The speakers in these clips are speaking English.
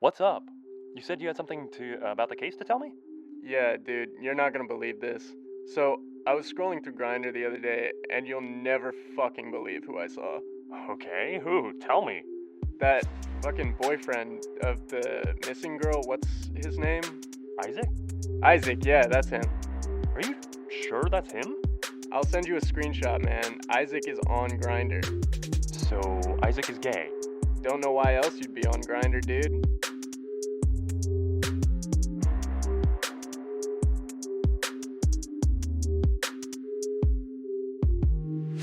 What's up? You said you had something about the case to tell me? Yeah, dude, you're not gonna believe this. So, I was scrolling through Grindr the other day, and you'll never fucking believe who I saw. Okay, who? Tell me. That fucking boyfriend of the missing girl, what's his name? Isaac? Isaac, yeah, that's him. Are you sure that's him? I'll send you a screenshot, man. Isaac is on Grindr. So, Isaac is gay? Don't know why else you'd be on Grindr, dude.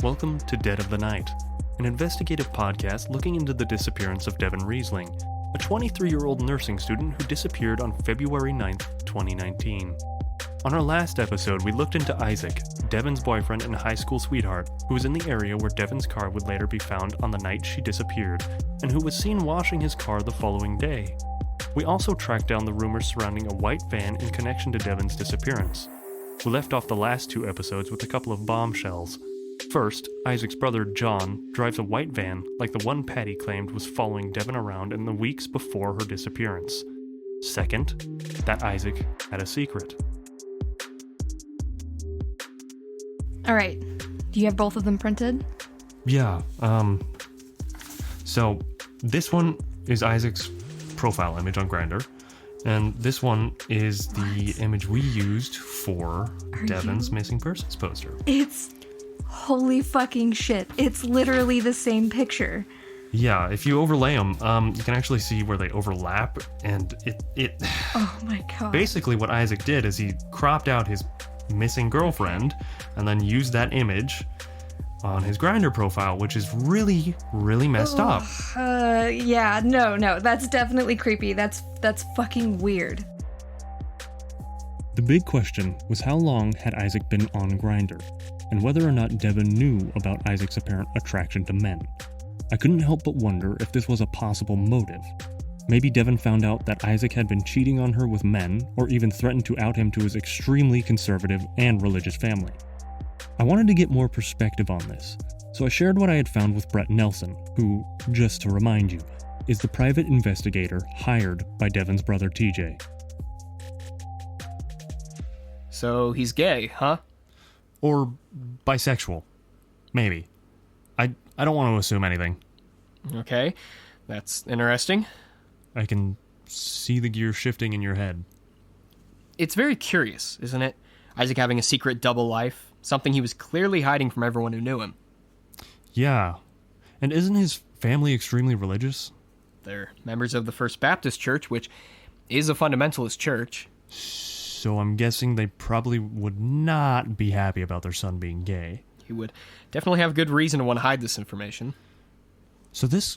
Welcome to Dead of the Night, an investigative podcast looking into the disappearance of Devin Riesling, a 23-year-old nursing student who disappeared on February 9th, 2019. On our last episode, we looked into Isaac, Devin's boyfriend and high school sweetheart, who was in the area where Devin's car would later be found on the night she disappeared, and who was seen washing his car the following day. We also tracked down the rumors surrounding a white van in connection to Devin's disappearance. We left off the last two episodes with a couple of bombshells. First, Isaac's brother, John, drives a white van like the one Patty claimed was following Devin around in the weeks before her disappearance. Second, that Isaac had a secret. Alright, do you have both of them printed? Yeah, so this one is Isaac's profile image on Grindr, and this one is the image we used for Devin's missing persons poster. It's holy fucking shit. It's literally the same picture. Yeah, if you overlay them, you can actually see where they overlap, and it Oh my god. basically what Isaac did is he cropped out his missing girlfriend and then used that image on his Grindr profile, which is really, really messed up. Yeah, no, that's definitely creepy. That's fucking weird. The big question was how long had Isaac been on Grindr, and whether or not Devin knew about Isaac's apparent attraction to men. I couldn't help but wonder if this was a possible motive. Maybe Devin found out that Isaac had been cheating on her with men, or even threatened to out him to his extremely conservative and religious family. I wanted to get more perspective on this, so I shared what I had found with Brett Nelson, who, just to remind you, is the private investigator hired by Devin's brother TJ. So he's gay, huh? Or bisexual. Maybe. I don't want to assume anything. Okay, that's interesting. I can see the gears shifting in your head. It's very curious, isn't it? Isaac having a secret double life, something he was clearly hiding from everyone who knew him. Yeah. And isn't his family extremely religious? They're members of the First Baptist Church, which is a fundamentalist church. So I'm guessing they probably would not be happy about their son being gay. He would definitely have good reason to want to hide this information. So this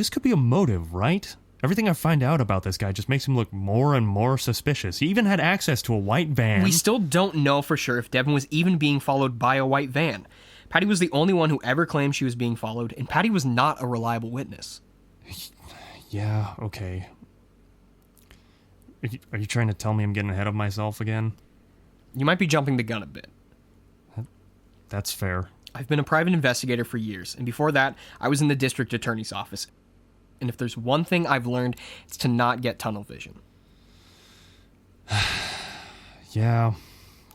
could be a motive, right? Everything I find out about this guy just makes him look more and more suspicious. He even had access to a white van. We still don't know for sure if Devin was even being followed by a white van. Patty was the only one who ever claimed she was being followed, and Patty was not a reliable witness. Yeah, okay. Are you trying to tell me I'm getting ahead of myself again? You might be jumping the gun a bit. That's fair. I've been a private investigator for years, and before that, I was in the district attorney's office. And if there's one thing I've learned, it's to not get tunnel vision. Yeah,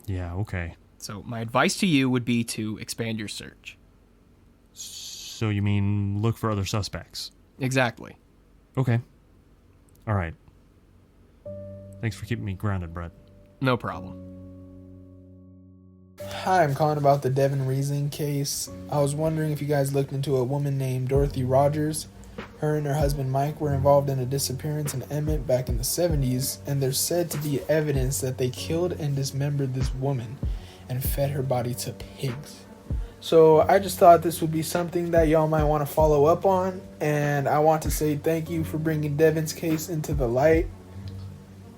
okay. So my advice to you would be to expand your search. So you mean look for other suspects? Exactly. Okay. All right. Thanks for keeping me grounded, Brett. No problem. Hi, I'm calling about the Devin Riesling case. I was wondering if you guys looked into a woman named Dorothy Rogers. Her and her husband Mike were involved in a disappearance in Emmett back in the 70s, and there's said to be evidence that they killed and dismembered this woman and fed her body to pigs. So I just thought this would be something that y'all might want to follow up on, and I want to say thank you for bringing Devin's case into the light.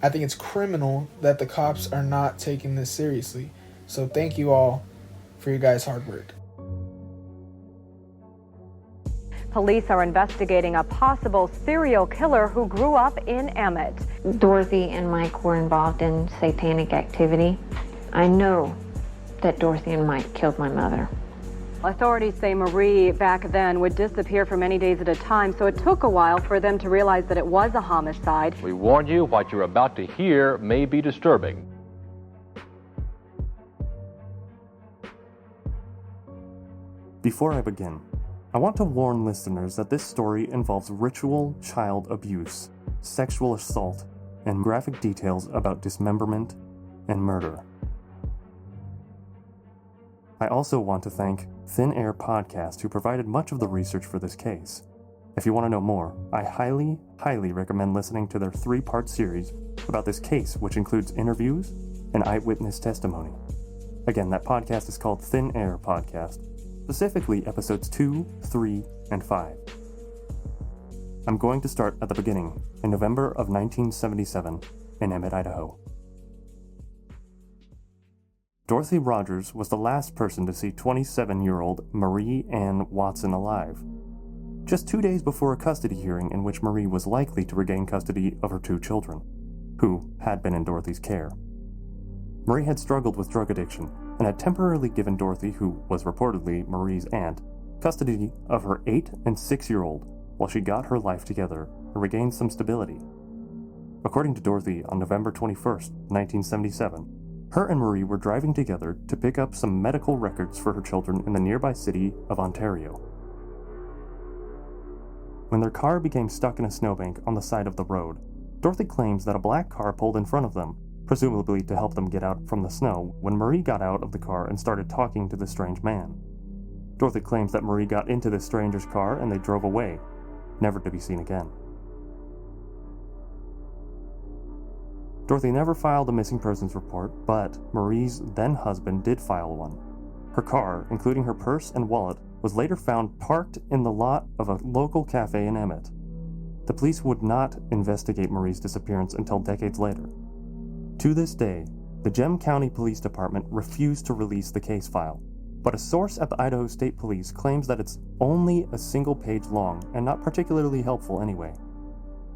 I think it's criminal that the cops are not taking this seriously. So thank you all for your guys' hard work. Police are investigating a possible serial killer who grew up in Emmett. Dorothy and Mike were involved in satanic activity. I know that Dorothy and Mike killed my mother. Authorities say Marie back then would disappear for many days at a time, so it took a while for them to realize that it was a homicide. We warn you, what you're about to hear may be disturbing. Before I begin, I want to warn listeners that this story involves ritual child abuse, sexual assault, and graphic details about dismemberment and murder. I also want to thank Thin Air Podcast, who provided much of the research for this case. If you want to know more, I highly recommend listening to their 3-part series about this case, which includes interviews and eyewitness testimony. Again, that podcast is called Thin Air Podcast, specifically episodes 2, 3, and 5. I'm going to start at the beginning, in November of 1977, in Emmett, Idaho. Dorothy Rogers was the last person to see 27-year-old Marie Ann Watson alive. Just 2 days before a custody hearing in which Marie was likely to regain custody of her 2 children, who had been in Dorothy's care. Marie had struggled with drug addiction and had temporarily given Dorothy, who was reportedly Marie's aunt, custody of her 8- and 6-year-old while she got her life together and regained some stability. According to Dorothy, on November 21st, 1977, her and Marie were driving together to pick up some medical records for her children in the nearby city of Ontario. When their car became stuck in a snowbank on the side of the road, Dorothy claims that a black car pulled in front of them, presumably to help them get out from the snow, when Marie got out of the car and started talking to the strange man. Dorothy claims that Marie got into this stranger's car and they drove away, never to be seen again. Dorothy never filed a missing persons report, but Marie's then-husband did file one. Her car, including her purse and wallet, was later found parked in the lot of a local cafe in Emmett. The police would not investigate Marie's disappearance until decades later. To this day, the Gem County Police Department refused to release the case file, but a source at the Idaho State Police claims that it's only a single page long and not particularly helpful anyway.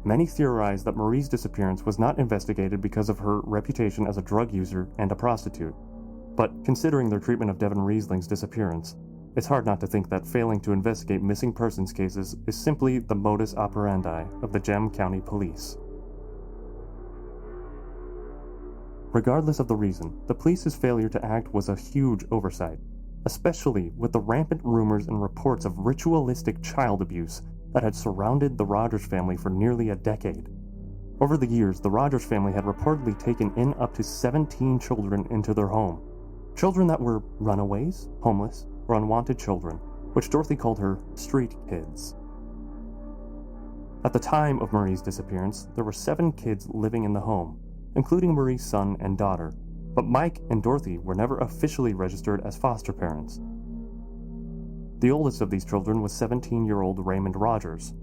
Many theorize that Marie's disappearance was not investigated because of her reputation as a drug user and a prostitute. But considering their treatment of Devin Riesling's disappearance, it's hard not to think that failing to investigate missing persons cases is simply the modus operandi of the Gem County Police. Regardless of the reason, the police's failure to act was a huge oversight, especially with the rampant rumors and reports of ritualistic child abuse that had surrounded the Rogers family for nearly a decade. Over the years, the Rogers family had reportedly taken in up to 17 children into their home. Children that were runaways, homeless, or unwanted children, which Dorothy called her street kids. At the time of Marie's disappearance, there were 7 kids living in the home, including Marie's son and daughter, but Mike and Dorothy were never officially registered as foster parents. The oldest of these children was 17-year-old Raymond Rogers.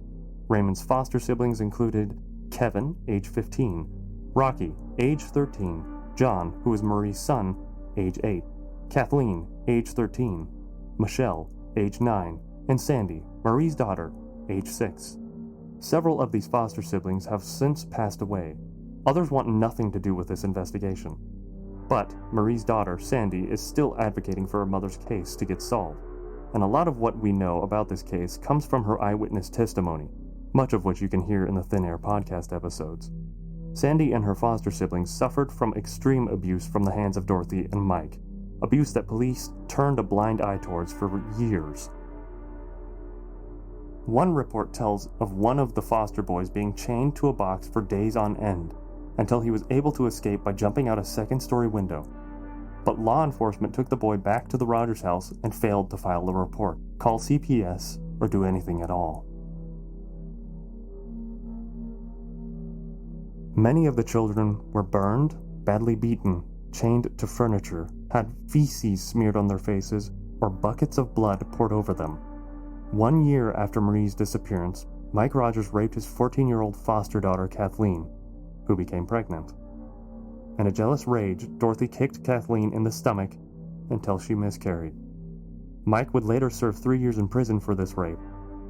Raymond's foster siblings included Kevin, age 15, Rocky, age 13, John, who was Marie's son, age 8, Kathleen, age 13, Michelle, age 9, and Sandy, Marie's daughter, age 6. Several of these foster siblings have since passed away. Others want nothing to do with this investigation. But Marie's daughter, Sandy, is still advocating for her mother's case to get solved. And a lot of what we know about this case comes from her eyewitness testimony, much of which you can hear in the Thin Air podcast episodes. Sandy and her foster siblings suffered from extreme abuse from the hands of Dorothy and Mike, abuse that police turned a blind eye towards for years. One report tells of one of the foster boys being chained to a box for days on end, until he was able to escape by jumping out a second-story window. But law enforcement took the boy back to the Rogers house and failed to file a report, call CPS, or do anything at all. Many of the children were burned, badly beaten, chained to furniture, had feces smeared on their faces, or buckets of blood poured over them. 1 year after Marie's disappearance, Mike Rogers raped his 14-year-old foster daughter Kathleen, who became pregnant. In a jealous rage, Dorothy kicked Kathleen in the stomach until she miscarried. Mike would later serve 3 years in prison for this rape,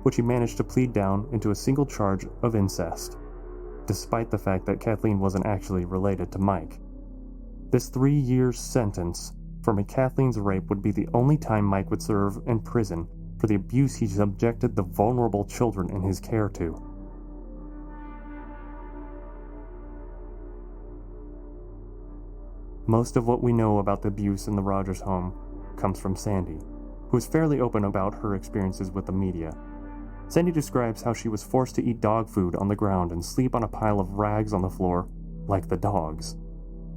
which he managed to plead down into a single charge of incest, despite the fact that Kathleen wasn't actually related to Mike. This 3-year sentence from Kathleen's rape would be the only time Mike would serve in prison for the abuse he subjected the vulnerable children in his care to. Most of what we know about the abuse in the Rogers home comes from Sandy, who is fairly open about her experiences with the media. Sandy describes how she was forced to eat dog food on the ground and sleep on a pile of rags on the floor, like the dogs.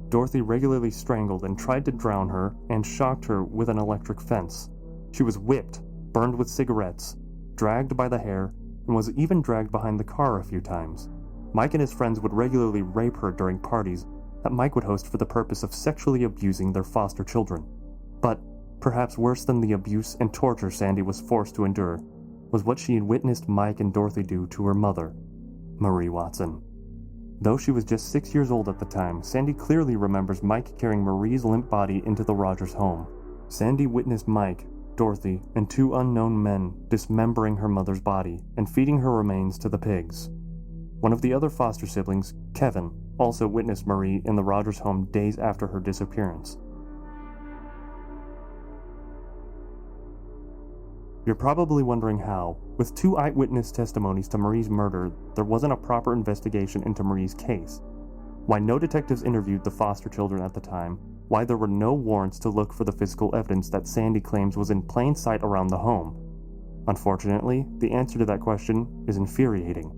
Dorothy regularly strangled and tried to drown her and shocked her with an electric fence. She was whipped, burned with cigarettes, dragged by the hair, and was even dragged behind the car a few times. Mike and his friends would regularly rape her during parties that Mike would host for the purpose of sexually abusing their foster children. But perhaps worse than the abuse and torture Sandy was forced to endure was what she had witnessed Mike and Dorothy do to her mother, Marie Watson. Though she was just 6 years old at the time, Sandy clearly remembers Mike carrying Marie's limp body into the Rogers home. Sandy witnessed Mike, Dorothy, and 2 unknown men dismembering her mother's body and feeding her remains to the pigs. One of the other foster siblings, Kevin, also witnessed Marie in the Rogers home days after her disappearance. You're probably wondering how, with 2 eyewitness testimonies to Marie's murder, there wasn't a proper investigation into Marie's case, why no detectives interviewed the foster children at the time, why there were no warrants to look for the physical evidence that Sandy claims was in plain sight around the home. Unfortunately, the answer to that question is infuriating.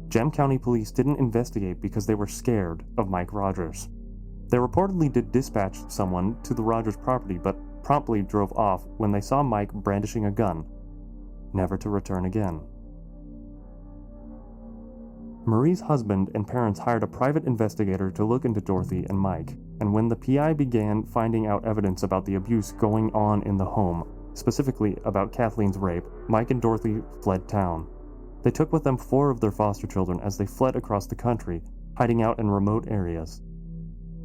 Gem County Police didn't investigate because they were scared of Mike Rogers. They reportedly did dispatch someone to the Rogers property, but promptly drove off when they saw Mike brandishing a gun, never to return again. Marie's husband and parents hired a private investigator to look into Dorothy and Mike, and when the PI began finding out evidence about the abuse going on in the home, specifically about Kathleen's rape, Mike and Dorothy fled town. They took with them 4 of their foster children as they fled across the country, hiding out in remote areas.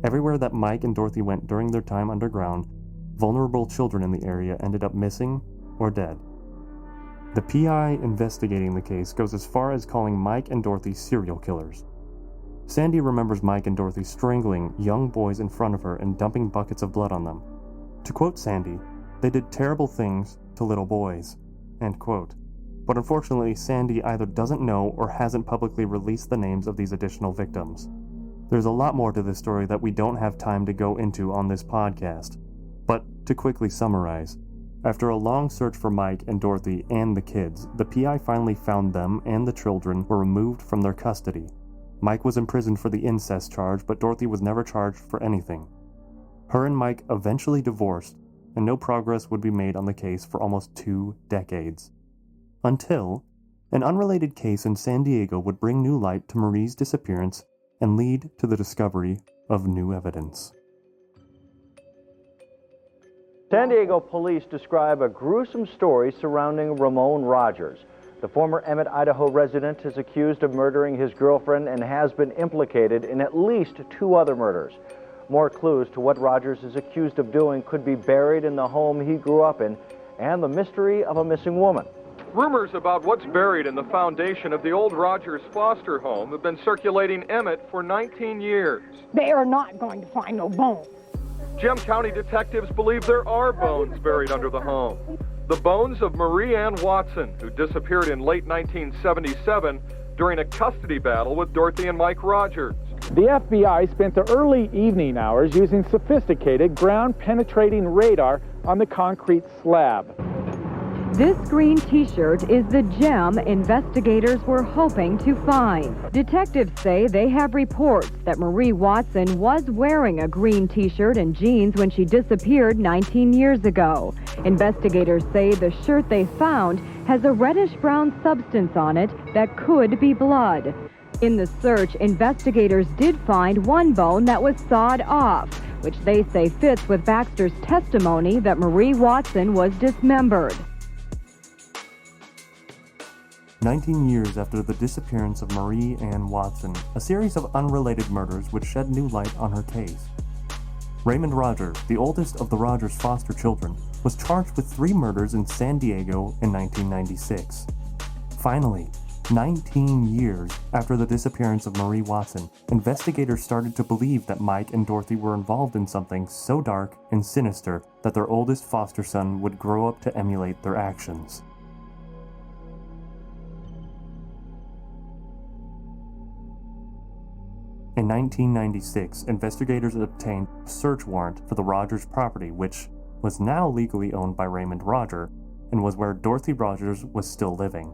Everywhere that Mike and Dorothy went during their time underground, vulnerable children in the area ended up missing or dead. The PI investigating the case goes as far as calling Mike and Dorothy serial killers. Sandy remembers Mike and Dorothy strangling young boys in front of her and dumping buckets of blood on them. To quote Sandy, "They did terrible things to little boys," end quote. But unfortunately, Sandy either doesn't know or hasn't publicly released the names of these additional victims. There's a lot more to this story that we don't have time to go into on this podcast. But to quickly summarize, after a long search for Mike and Dorothy and the kids, the PI finally found them and the children were removed from their custody. Mike was imprisoned for the incest charge, but Dorothy was never charged for anything. Her and Mike eventually divorced, and no progress would be made on the case for almost 2 decades. Until an unrelated case in San Diego would bring new light to Marie's disappearance and lead to the discovery of new evidence. San Diego police describe a gruesome story surrounding Ramon Rogers. The former Emmett, Idaho resident is accused of murdering his girlfriend and has been implicated in at least 2 other murders. More clues to what Rogers is accused of doing could be buried in the home he grew up in and the mystery of a missing woman. Rumors about what's buried in the foundation of the old Rogers foster home have been circulating Emmett for 19 years. They are not going to find no bones. Gem County detectives believe there are bones buried under the home. The bones of Marie Ann Watson, who disappeared in late 1977 during a custody battle with Dorothy and Mike Rogers. The FBI spent the early evening hours using sophisticated ground-penetrating radar on the concrete slab. This green t-shirt is the gem investigators were hoping to find. Detectives say they have reports that Marie Watson was wearing a green t-shirt and jeans when she disappeared 19 years ago. Investigators say the shirt they found has a reddish-brown substance on it that could be blood. In the search, investigators did find one bone that was sawed off, which they say fits with Baxter's testimony that Marie Watson was dismembered. 19 years after the disappearance of Marie Ann Watson, a series of unrelated murders would shed new light on her case. Raymond Rogers, the oldest of the Rogers foster children, was charged with 3 murders in San Diego in 1996. Finally, 19 years after the disappearance of Marie Watson, investigators started to believe that Mike and Dorothy were involved in something so dark and sinister that their oldest foster son would grow up to emulate their actions. In 1996, investigators obtained a search warrant for the Rogers property, which was now legally owned by Raymond Roger, and was where Dorothy Rogers was still living.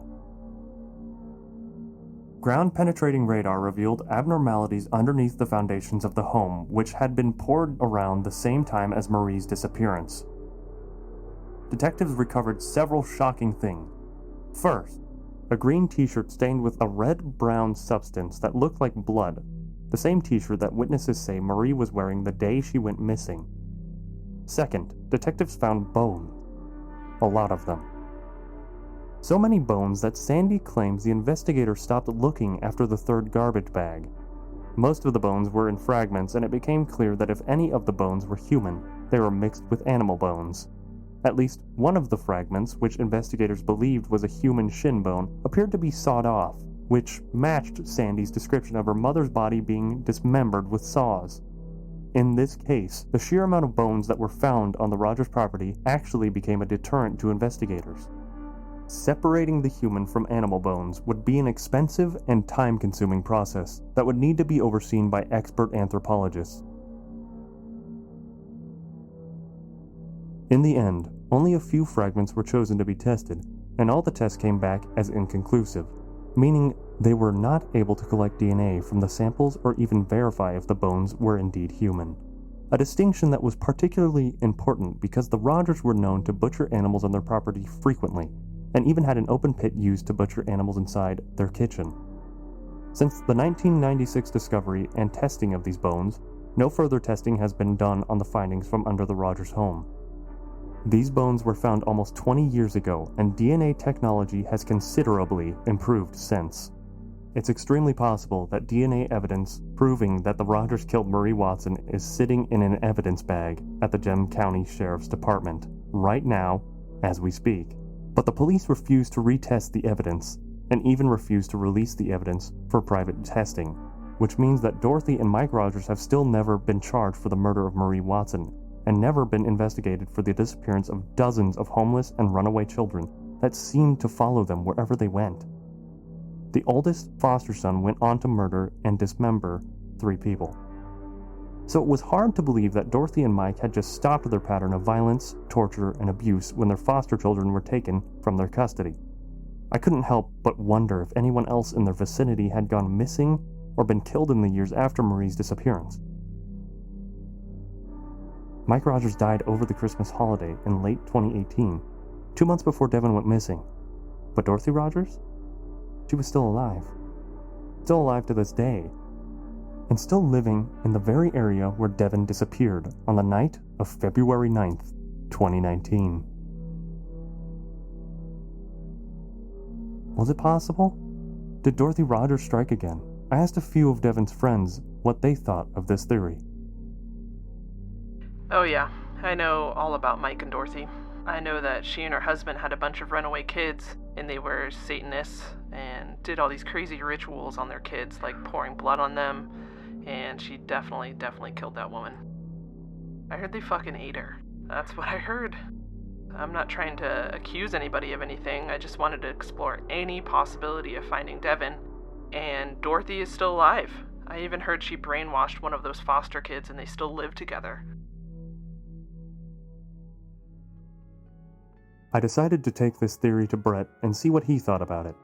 Ground-penetrating radar revealed abnormalities underneath the foundations of the home, which had been poured around the same time as Marie's disappearance. Detectives recovered several shocking things. First, a green t-shirt stained with a red-brown substance that looked like blood, the same t-shirt that witnesses say Marie was wearing the day she went missing. Second, detectives found bones. A lot of them. So many bones that Sandy claims the investigator stopped looking after the third garbage bag. Most of the bones were in fragments, and it became clear that if any of the bones were human, they were mixed with animal bones. At least one of the fragments, which investigators believed was a human shin bone, appeared to be sawed off, which matched Sandy's description of her mother's body being dismembered with saws. In this case, the sheer amount of bones that were found on the Rogers property actually became a deterrent to investigators. Separating the human from animal bones would be an expensive and time-consuming process that would need to be overseen by expert anthropologists. In the end, only a few fragments were chosen to be tested, and all the tests came back as inconclusive, meaning they were not able to collect DNA from the samples or even verify if the bones were indeed human. A distinction that was particularly important because the Rogers were known to butcher animals on their property frequently, and even had an open pit used to butcher animals inside their kitchen. Since the 1996 discovery and testing of these bones, no further testing has been done on the findings from under the Rogers home. These bones were found almost 20 years ago, and DNA technology has considerably improved since. It's extremely possible that DNA evidence proving that the Rogers killed Marie Watson is sitting in an evidence bag at the Gem County Sheriff's Department right now as we speak. But the police refused to retest the evidence, and even refused to release the evidence for private testing, which means that Dorothy and Mike Rogers have still never been charged for the murder of Marie Watson, and never been investigated for the disappearance of dozens of homeless and runaway children that seemed to follow them wherever they went. The oldest foster son went on to murder and dismember 3 people. So it was hard to believe that Dorothy and Mike had just stopped their pattern of violence, torture, and abuse when their foster children were taken from their custody. I couldn't help but wonder if anyone else in their vicinity had gone missing or been killed in the years after Marie's disappearance. Mike Rogers died over the Christmas holiday in late 2018, 2 months before Devin went missing. But Dorothy Rogers? She was still alive. Still alive to this day. And still living in the very area where Devin disappeared on the night of February 9th, 2019. Was it possible? Did Dorothy Rogers strike again? I asked a few of Devin's friends what they thought of this theory. Oh yeah, I know all about Mike and Dorothy. I know that she and her husband had a bunch of runaway kids, and they were Satanists, and did all these crazy rituals on their kids, like pouring blood on them, and she definitely killed that woman. I heard they fucking ate her. That's what I heard. I'm not trying to accuse anybody of anything, I just wanted to explore any possibility of finding Devin, and Dorothy is still alive. I even heard she brainwashed one of those foster kids and they still live together. I decided to take this theory to Brett and see what he thought about it.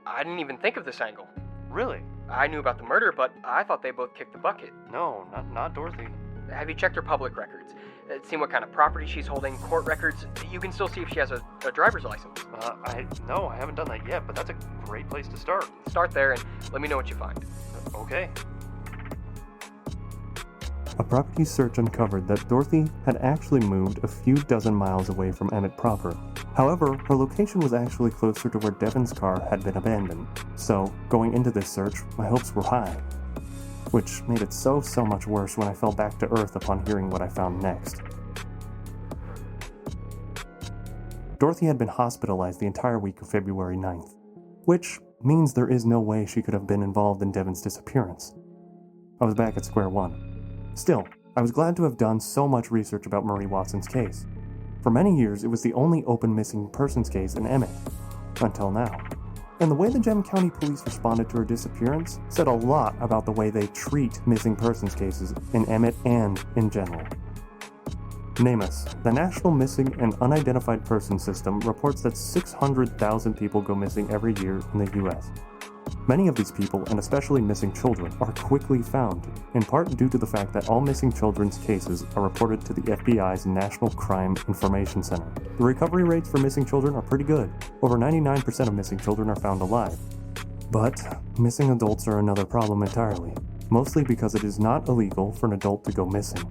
I didn't even think of this angle. Really? I knew about the murder, but I thought they both kicked the bucket. No, not Dorothy. Have you checked her public records? Seen what kind of property she's holding, court records? You can still see if she has a driver's license. No, I haven't done that yet, but that's a great place to start. Start there and let me know what you find. Okay. A property search uncovered that Dorothy had actually moved a few dozen miles away from Emmett proper. However, her location was actually closer to where Devin's car had been abandoned. So, going into this search, my hopes were high. Which made it so much worse when I fell back to earth upon hearing what I found next. Dorothy had been hospitalized the entire week of February 9th. which means there is no way she could have been involved in Devon's disappearance. I was back at square one. Still, I was glad to have done so much research about Marie Watson's case. For many years, it was the only open missing persons case in Emmett. Until now. And the way the Gem County Police responded to her disappearance said a lot about the way they treat missing persons cases in Emmett and in general. NamUs, the National Missing and Unidentified Persons System, reports that 600,000 people go missing every year in the U.S. Many of these people, and especially missing children, are quickly found, in part due to the fact that all missing children's cases are reported to the FBI's National Crime Information Center. The recovery rates for missing children are pretty good. Over 99% of missing children are found alive. But missing adults are another problem entirely, mostly because it is not illegal for an adult to go missing.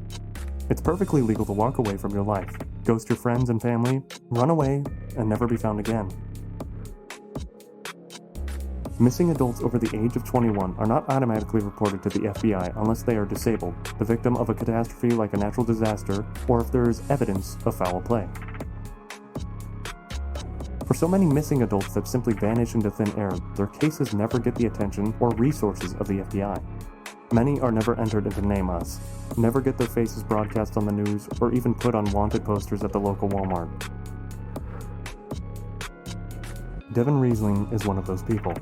It's perfectly legal to walk away from your life, ghost your friends and family, run away, and never be found again. Missing adults over the age of 21 are not automatically reported to the FBI unless they are disabled, the victim of a catastrophe like a natural disaster, or if there is evidence of foul play. For so many missing adults that simply vanish into thin air, their cases never get the attention or resources of the FBI. Many are never entered into NamUs, never get their faces broadcast on the news, or even put on wanted posters at the local Walmart. Devon Riesling is one of those people.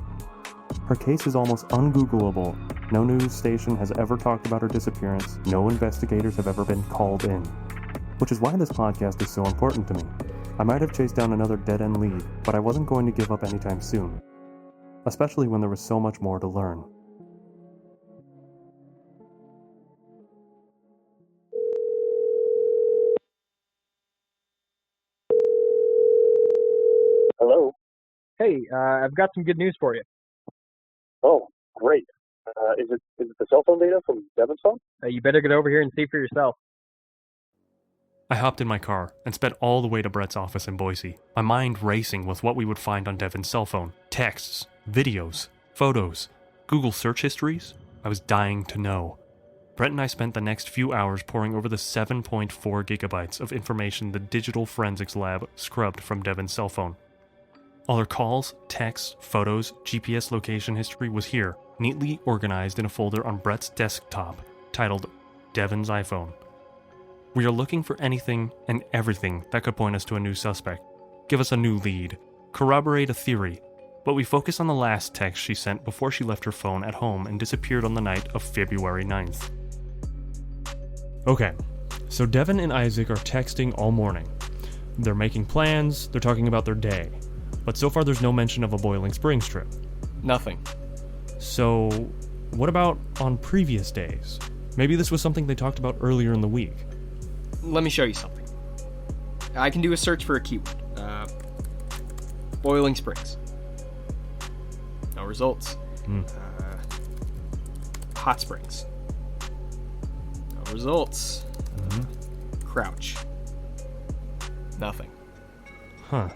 Her case is almost ungoogleable. No news station has ever talked about her disappearance. No investigators have ever been called in. Which is why this podcast is so important to me. I might have chased down another dead-end lead, but I wasn't going to give up anytime soon. Especially when there was so much more to learn. Hello? Hey, I've got some good news for you. Oh, great. Is it the cell phone data from Devon's phone? You better get over here and see for yourself. I hopped in my car and sped all the way to Brett's office in Boise, my mind racing with what we would find on Devon's cell phone. Texts, videos, photos, Google search histories. I was dying to know. Brett and I spent the next few hours poring over the 7.4 gigabytes of information the digital forensics lab scrubbed from Devon's cell phone. All her calls, texts, photos, GPS location history was here, neatly organized in a folder on Brett's desktop, titled Devon's iPhone. We are looking for anything and everything that could point us to a new suspect, give us a new lead, corroborate a theory, but we focus on the last text she sent before she left her phone at home and disappeared on the night of February 9th. Okay, so Devon and Isaac are texting all morning. They're making plans, they're talking about their day. But so far there's no mention of a Boiling Springs trip. Nothing. So, what about on previous days? Maybe this was something they talked about earlier in the week. Let me show you something. I can do a search for a keyword. Boiling Springs. No results. Hot Springs. No results. Crouch. Nothing. Huh.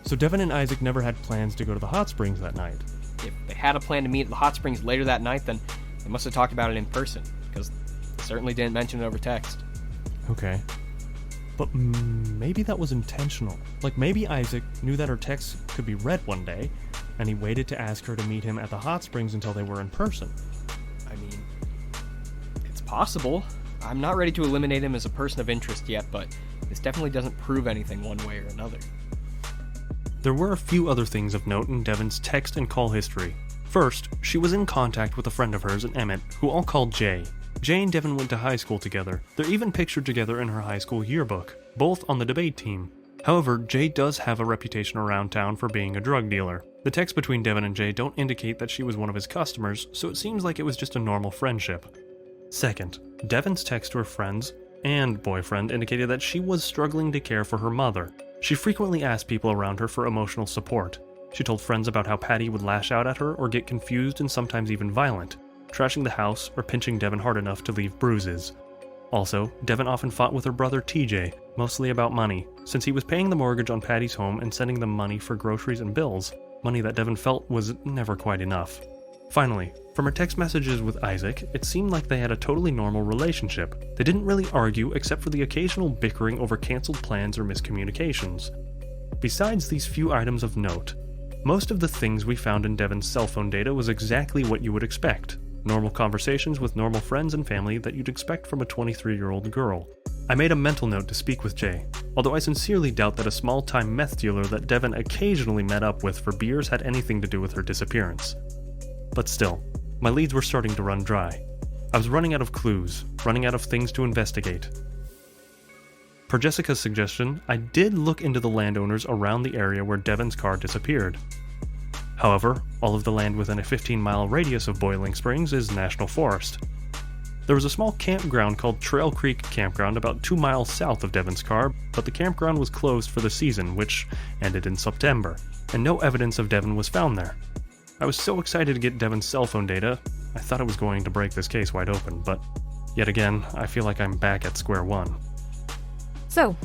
So Devon and Isaac never had plans to go to the hot springs that night. If they had a plan to meet at the hot springs later that night, then they must have talked about it in person, because they certainly didn't mention it over text. Okay. But maybe that was intentional. Like maybe Isaac knew that her texts could be read one day, and he waited to ask her to meet him at the hot springs until they were in person. I mean, it's possible. I'm not ready to eliminate him as a person of interest yet, but this definitely doesn't prove anything one way or another. There were a few other things of note in Devon's text and call history. First, she was in contact with a friend of hers in Emmett, who all called Jay. Jay and Devon went to high school together. They're even pictured together in her high school yearbook, both on the debate team. However, Jay does have a reputation around town for being a drug dealer. The texts between Devon and Jay don't indicate that she was one of his customers, so it seems like it was just a normal friendship. Second, Devon's text to her friends and boyfriend indicated that she was struggling to care for her mother. She frequently asked people around her for emotional support. She told friends about how Patty would lash out at her or get confused and sometimes even violent, trashing the house or pinching Devon hard enough to leave bruises. Also, Devon often fought with her brother TJ, mostly about money, since he was paying the mortgage on Patty's home and sending them money for groceries and bills, money that Devon felt was never quite enough. Finally, from her text messages with Isaac, it seemed like they had a totally normal relationship. They didn't really argue except for the occasional bickering over canceled plans or miscommunications. Besides these few items of note, Most of the things we found in Devon's cell phone data was exactly what you would expect. Normal conversations with normal friends and family that you'd expect from a 23-year-old girl. I made a mental note to speak with Jay, although I sincerely doubt that a small-time meth dealer that Devon occasionally met up with for beers had anything to do with her disappearance. But still, my leads were starting to run dry. I was running out of clues, running out of things to investigate. Per Jessica's suggestion, I did look into the landowners around the area where Devon's car disappeared. However, all of the land within a 15-mile radius of Boiling Springs is national forest. There was a small campground called Trail Creek Campground about 2 miles south of Devon's car, but the campground was closed for the season, which ended in September, and no evidence of Devon was found there. I was so excited to get Devon's cell phone data, I thought I was going to break this case wide open, but yet again, I feel like I'm back at square one. So,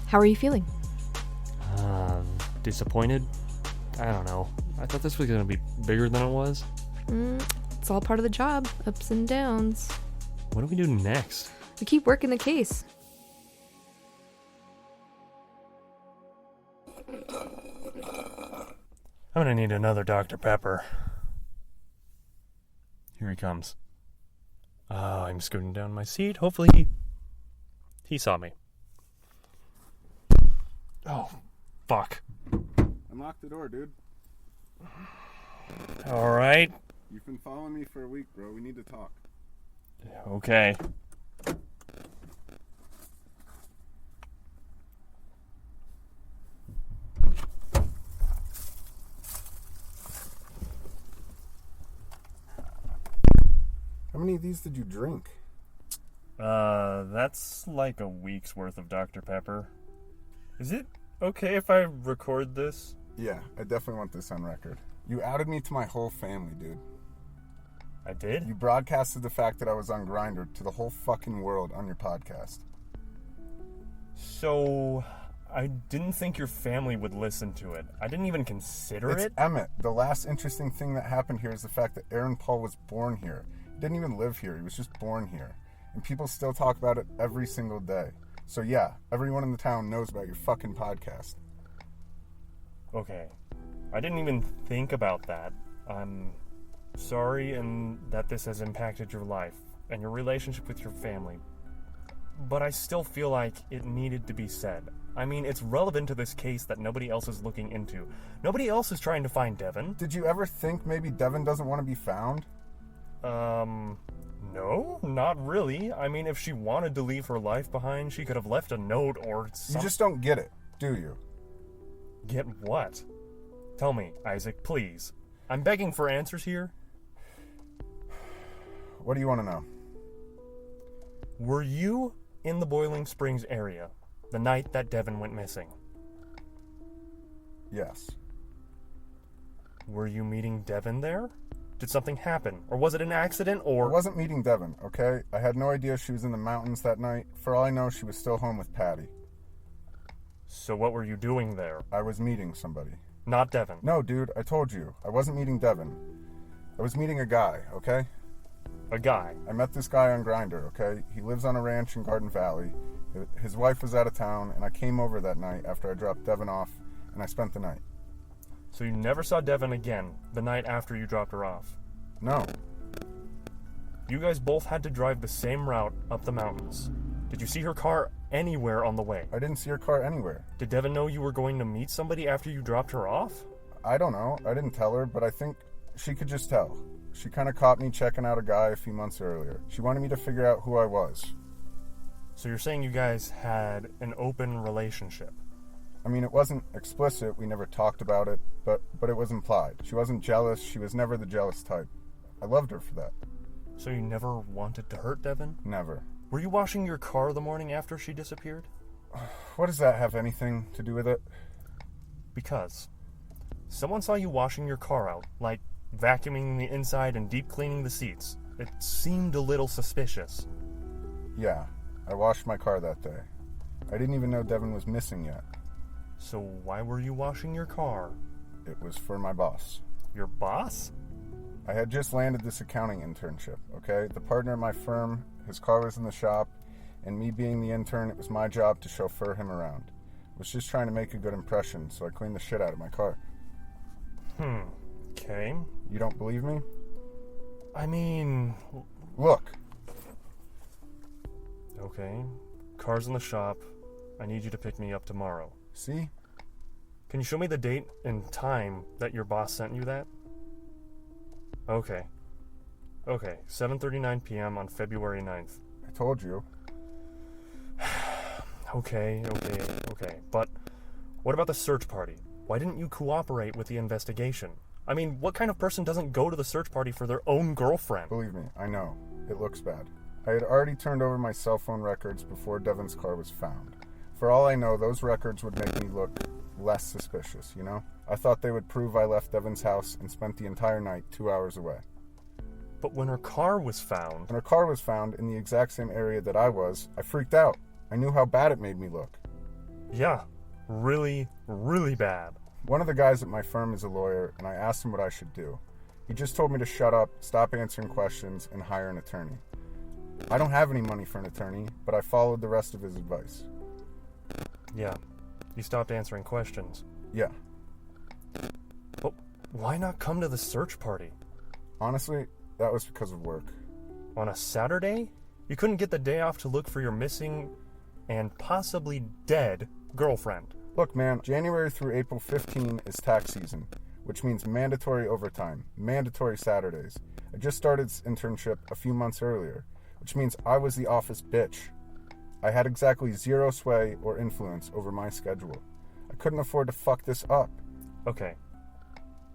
how are you feeling? Disappointed? I don't know. I thought this was going to be bigger than it was. It's all part of the job, ups and downs. What do we do next? We keep working the case. I'm going to need another Dr. Pepper. Here he comes. I'm scooting down my seat. Hopefully he saw me. Oh, fuck. Unlock the door, dude. Alright. You've been following me for a week, bro. We need to talk. Okay. How many of these did you drink? That's like a week's worth of Dr. Pepper. Is it okay if I record this? Yeah, I definitely want this on record. You outed me to my whole family, dude. I did? You broadcasted the fact that I was on Grindr to the whole fucking world on your podcast. So, I didn't think your family would listen to it. I didn't even consider it. It's Emmett. The last interesting thing that happened here is the fact that Aaron Paul was born here. He didn't even live here. He was just born here. And people still talk about it every single day. So yeah, everyone in the town knows about your fucking podcast. Okay. I didn't even think about that. I'm sorry and that this has impacted your life and your relationship with your family. But I still feel like it needed to be said. I mean, it's relevant to this case that nobody else is looking into. Nobody else is trying to find Devon. Did you ever think maybe Devon doesn't want to be found? No, not really. I mean, if she wanted to leave her life behind, she could have left a note or something. You just don't get it, do you? Get what? Tell me, Isaac, please. I'm begging for answers here. What do you want to know? Were you in the Boiling Springs area the night that Devon went missing? Yes. Were you meeting Devon there? Did something happen? Or was it an accident, or... I wasn't meeting Devon, okay? I had no idea she was in the mountains that night. For all I know, she was still home with Patty. So what were you doing there? I was meeting somebody. Not Devon. No, dude, I told you. I wasn't meeting Devon. I was meeting a guy, okay? A guy? I met this guy on Grindr, okay? He lives on a ranch in Garden Valley. His wife was out of town, and I came over that night after I dropped Devon off, and I spent the night. So you never saw Devon again the night after you dropped her off? No. You guys both had to drive the same route up the mountains. Did you see her car anywhere on the way? I didn't see her car anywhere. Did Devon know you were going to meet somebody after you dropped her off? I don't know. I didn't tell her, but I think she could just tell. She kind of caught me checking out a guy a few months earlier. She wanted me to figure out who I was. So you're saying you guys had an open relationship? I mean, it wasn't explicit, we never talked about it, but it was implied. She wasn't jealous, she was never the jealous type. I loved her for that. So you never wanted to hurt Devon? Never. Were you washing your car the morning after she disappeared? What does that have anything to do with it? Because someone saw you washing your car out, like vacuuming the inside and deep cleaning the seats. It seemed a little suspicious. Yeah, I washed my car that day. I didn't even know Devon was missing yet. So why were you washing your car? It was for my boss. Your boss? I had just landed this accounting internship, okay? The partner at my firm, his car was in the shop, and me being the intern, it was my job to chauffeur him around. I was just trying to make a good impression, so I cleaned the shit out of my car. Okay. You don't believe me? I mean... Look. Okay. Car's in the shop. I need you to pick me up tomorrow. See? Can you show me the date and time that your boss sent you that? Okay. Okay, 7:39 p.m. on February 9th. I told you. Okay. But what about the search party? Why didn't you cooperate with the investigation? I mean, what kind of person doesn't go to the search party for their own girlfriend? Believe me, I know. It looks bad. I had already turned over my cell phone records before Devon's car was found. For all I know, those records would make me look less suspicious, you know? I thought they would prove I left Devon's house and spent the entire night 2 hours away. But when her car was found... When her car was found in the exact same area that I was, I freaked out. I knew how bad it made me look. Yeah, really, really bad. One of the guys at my firm is a lawyer, and I asked him what I should do. He just told me to shut up, stop answering questions, and hire an attorney. I don't have any money for an attorney, but I followed the rest of his advice. Yeah, you stopped answering questions. Yeah. But why not come to the search party? Honestly, that was because of work. On a Saturday? You couldn't get the day off to look for your missing and possibly dead girlfriend. Look, man, January through April 15 is tax season, which means mandatory overtime, mandatory Saturdays. I just started this internship a few months earlier, which means I was the office bitch. I had exactly zero sway or influence over my schedule. I couldn't afford to fuck this up. Okay.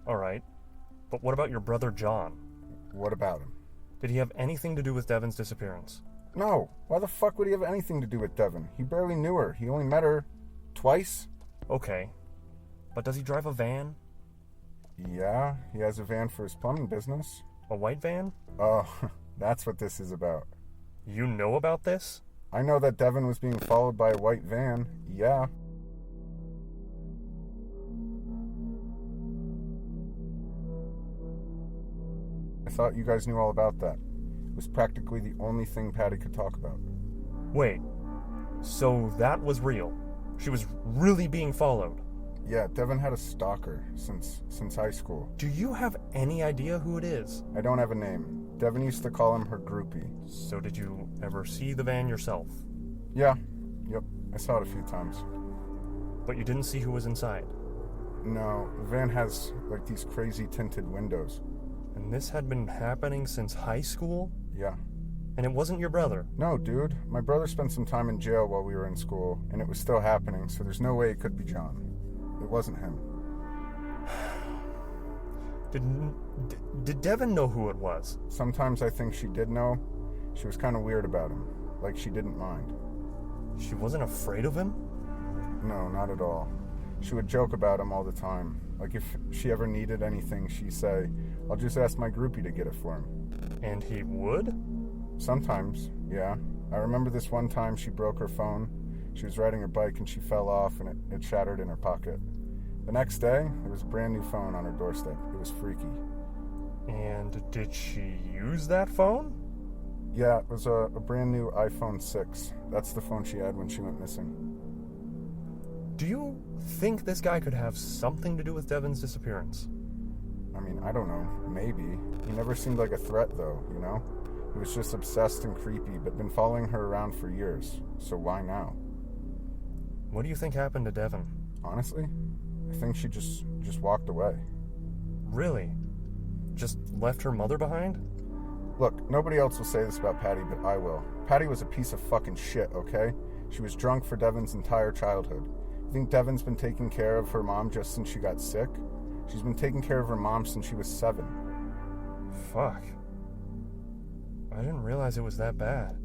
Alright. But what about your brother John? What about him? Did he have anything to do with Devon's disappearance? No. Why the fuck would he have anything to do with Devon? He barely knew her. He only met her twice. Okay. But does he drive a van? Yeah, he has a van for his plumbing business. A white van? Oh, that's what this is about. You know about this? I know that Devon was being followed by a white van. Yeah. I thought you guys knew all about that. It was practically the only thing Patty could talk about. Wait, so that was real? She was really being followed? Yeah, Devon had a stalker since high school. Do you have any idea who it is? I don't have a name. Devon used to call him her groupie. So did you ever see the van yourself? Yeah. Yep. I saw it a few times. But you didn't see who was inside? No, the van has, like, these crazy tinted windows. And this had been happening since high school? Yeah. And it wasn't your brother? No, dude. My brother spent some time in jail while we were in school, and it was still happening, so there's no way it could be John. It wasn't him. Did Devon know who it was? Sometimes I think she did know. She was kind of weird about him. Like she didn't mind. She wasn't afraid of him? No, not at all. She would joke about him all the time. Like if she ever needed anything, she'd say, "I'll just ask my groupie to get it for him." And he would? Sometimes, yeah. I remember this one time she broke her phone. She was riding her bike and she fell off and it shattered in her pocket. The next day, there was a brand new phone on her doorstep. It was freaky. And did she use that phone? Yeah, it was a brand new iPhone 6. That's the phone she had when she went missing. Do you think this guy could have something to do with Devon's disappearance? I mean, I don't know. Maybe. He never seemed like a threat, though, you know? He was just obsessed and creepy, but been following her around for years. So why now? What do you think happened to Devon? Honestly, I think she just walked away. Really? Just left her mother behind? Look, nobody else will say this about Patty, but I will. Patty was a piece of fucking shit, okay? She was drunk for Devon's entire childhood. You think Devon's been taking care of her mom just since she got sick? She's been taking care of her mom since she was 7. Fuck. I didn't realize it was that bad.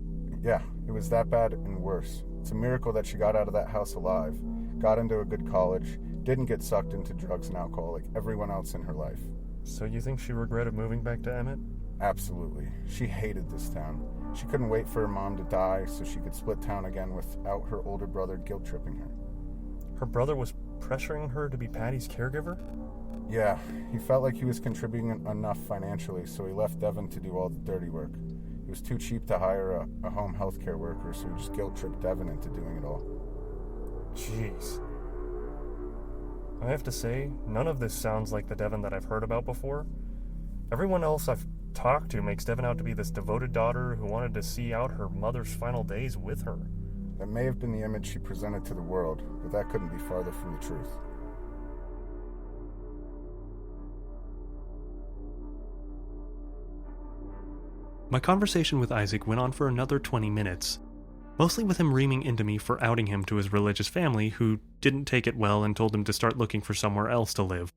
Yeah, it was that bad and worse. It's a miracle that she got out of that house alive, got into a good college, didn't get sucked into drugs and alcohol like everyone else in her life. So you think she regretted moving back to Emmett? Absolutely. She hated this town. She couldn't wait for her mom to die so she could split town again without her older brother guilt-tripping her. Her brother was pressuring her to be Patty's caregiver? Yeah, he felt like he was contributing enough financially, so he left Devon to do all the dirty work. It was too cheap to hire a home healthcare worker, so he just guilt-tripped Devon into doing it all. Jeez. I have to say, none of this sounds like the Devon that I've heard about before. Everyone else I've talked to makes Devon out to be this devoted daughter who wanted to see out her mother's final days with her. That may have been the image she presented to the world, but that couldn't be farther from the truth. My conversation with Isaac went on for another 20 minutes, mostly with him reaming into me for outing him to his religious family, who didn't take it well and told him to start looking for somewhere else to live.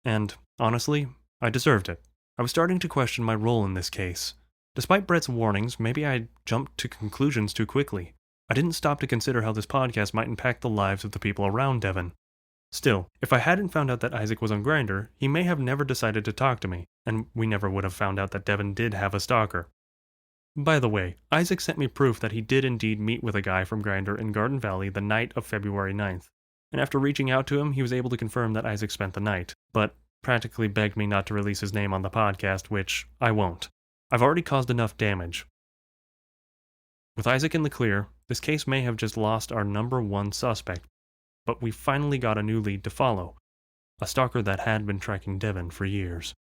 And, honestly, I deserved it. I was starting to question my role in this case. Despite Brett's warnings, maybe I jumped to conclusions too quickly. I didn't stop to consider how this podcast might impact the lives of the people around Devon. Still, if I hadn't found out that Isaac was on Grindr, he may have never decided to talk to me, and we never would have found out that Devon did have a stalker. By the way, Isaac sent me proof that he did indeed meet with a guy from Grindr in Garden Valley the night of February 9th, and after reaching out to him, he was able to confirm that Isaac spent the night, but practically begged me not to release his name on the podcast, which I won't. I've already caused enough damage. With Isaac in the clear, this case may have just lost our number one suspect, but we finally got a new lead to follow, a stalker that had been tracking Devon for years.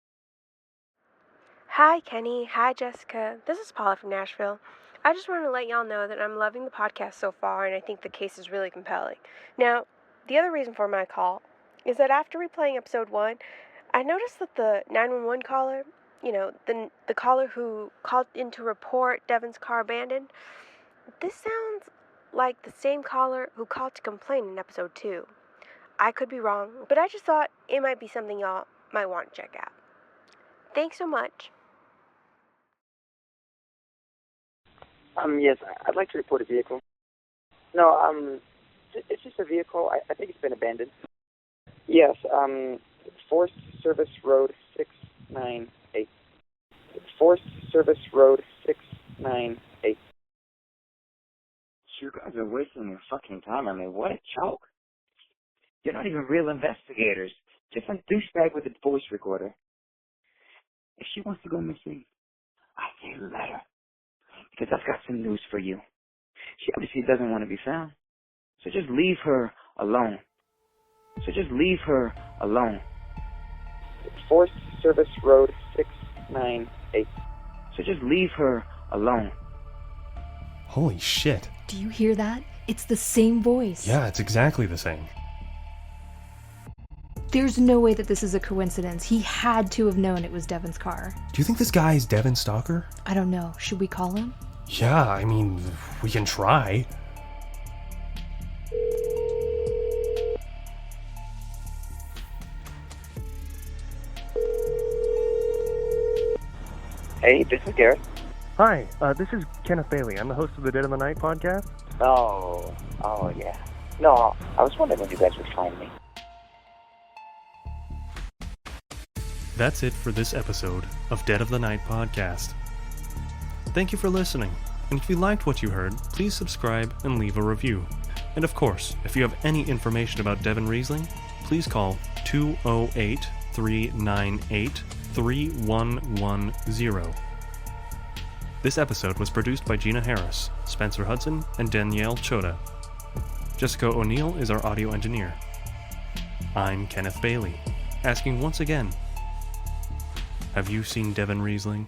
Hi, Kenny. Hi, Jessica. This is Paula from Nashville. I just wanted to let y'all know that I'm loving the podcast so far, and I think the case is really compelling. Now, the other reason for my call is that after replaying episode 1, I noticed that the 911 caller, the caller who called in to report Devon's car abandoned, this sounds like the same caller who called to complain in episode 2. I could be wrong, but I just thought it might be something y'all might want to check out. Thanks so much. Yes, I'd like to report a vehicle. No, it's just a vehicle. I think it's been abandoned. Yes, Forest Service Road 698. Forest Service Road 698. You guys are wasting your fucking time. I mean, what a joke. You're not even real investigators. Just some douchebag with a voice recorder. If she wants to go missing, I say let her. Because I've got some news for you. She obviously doesn't want to be found. So just leave her alone. Forest Service Road 698. So just leave her alone. Holy shit. Do you hear that? It's the same voice. Yeah, it's exactly the same. There's no way that this is a coincidence. He had to have known it was Devon's car. Do you think this guy is Devon's stalker? I don't know. Should we call him? Yeah, I mean, we can try. Hey, this is Garrett. Hi, this is Kenneth Bailey. I'm the host of the Dead of the Night podcast. Oh, yeah. No, I was wondering when you guys would find me. That's it for this episode of Dead of the Night podcast. Thank you for listening, and if you liked what you heard, please subscribe and leave a review. And of course, if you have any information about Devon Riesling, please call 208-398-3110. This episode was produced by Gina Harris, Spencer Hudson, and Danielle Choda. Jessica O'Neill is our audio engineer. I'm Kenneth Bailey, asking once again, have you seen Devon Riesling?